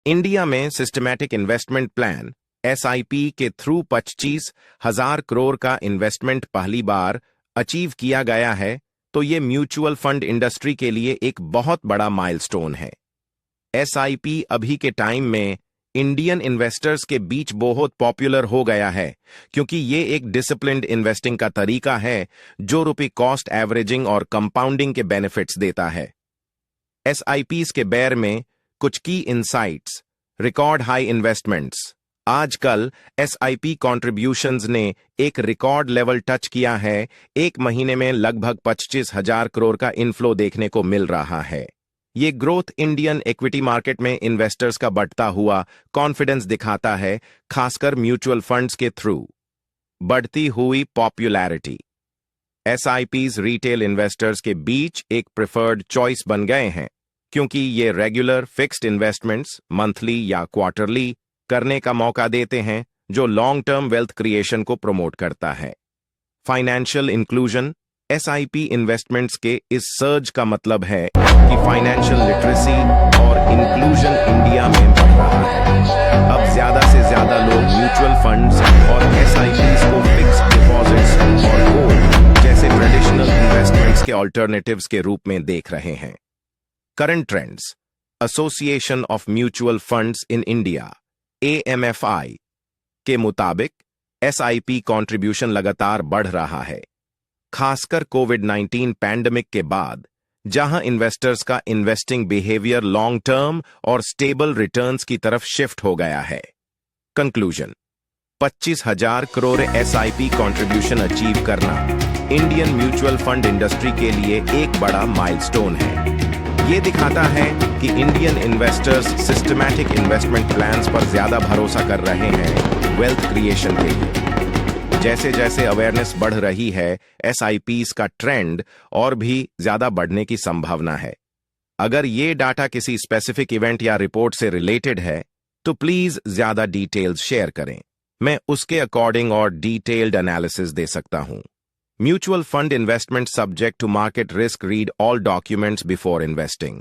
India में systematic investment plan SIP के through 25,000 crore का इन्वेस्टमेंट पहली बार अचीव किया गया है, तो ये म्यूचुअल फंड इंडस्ट्री के लिए एक बहुत बड़ा माइलस्टोन है। एसआईपी अभी के टाइम में इंडियन इन्वेस्टर्स के बीच बहुत पॉपुलर हो गया है, क्योंकि ये एक डिसिप्लिन्ड इन्वेस्टिंग का तरीका है जो रुपी कॉस्ट एवरेजिंग और कंपाउंडिंग के बेनिफिट्स देता है। एसआईपीज के बेर में कुछ की इंसाइट्स, रिकॉर्ड हाई इन्वेस्टमेंट्स। आजकल एसआईपी कॉन्ट्रीब्यूशंस ने एक रिकॉर्ड लेवल टच किया है। एक महीने में लगभग 25,000 करोड़ का इनफ्लो देखने को मिल रहा है। ये ग्रोथ इंडियन इक्विटी मार्केट में इन्वेस्टर्स का बढ़ता हुआ कॉन्फिडेंस दिखाता है, खासकर म्यूचुअल फंड्स के थ्रू। बढ़ती हुई पॉपुलैरिटी एसआईपीज रिटेल इन्वेस्टर्स के बीच एक प्रेफर्ड चॉइस बन गए हैं, क्योंकि ये रेगुलर फिक्स्ड इन्वेस्टमेंट्स मंथली या क्वार्टरली करने का मौका देते हैं, जो लॉन्ग टर्म वेल्थ क्रिएशन को प्रमोट करता है। फाइनेंशियल इंक्लूजन एसआईपी इन्वेस्टमेंट्स के इस सर्ज का मतलब है कि फाइनेंशियल लिटरेसी और इंक्लूजन इंडिया में बढ़ रहा है। अब ज्यादा से ज्यादा लोग म्यूचुअल फंड्स और एसआईपीज को फिक्स्ड डिपॉजिट्स और गोल्ड जैसे ट्रेडिशनल इन्वेस्टमेंट्स के ऑल्टरनेटिव्स के रूप में देख रहे हैं। Current trends association of mutual funds in India AMFI के मुताबिक एसआईपी कंट्रीब्यूशन लगातार बढ़ रहा है, खासकर कोविड-19 पैंडेमिक के बाद, जहां इन्वेस्टर्स का इन्वेस्टिंग बिहेवियर लॉन्ग टर्म और स्टेबल रिटर्न्स की तरफ शिफ्ट हो गया है। Conclusion 25,000 crore SIP contribution achieve करना इंडियन म्यूचुअल फंड इंडस्ट्री के लिए एक बड़ा माइलस्टोन है। ये दिखाता है कि Indian investors systematic investment plans पर ज्यादा भरोसा कर रहे हैं वेल्थ क्रिएशन के लिए। जैसे जैसे अवेयरनेस बढ़ रही है, एसआईपीज का ट्रेंड और भी ज्यादा बढ़ने की संभावना है। अगर ये डाटा किसी स्पेसिफिक इवेंट या रिपोर्ट से रिलेटेड है, तो प्लीज ज्यादा डिटेल्स शेयर करें। मैं उसके अकॉर्डिंग और डिटेल्ड एनालिसिस दे सकता हूं। Mutual fund investment subject to market risk. Read all documents before investing.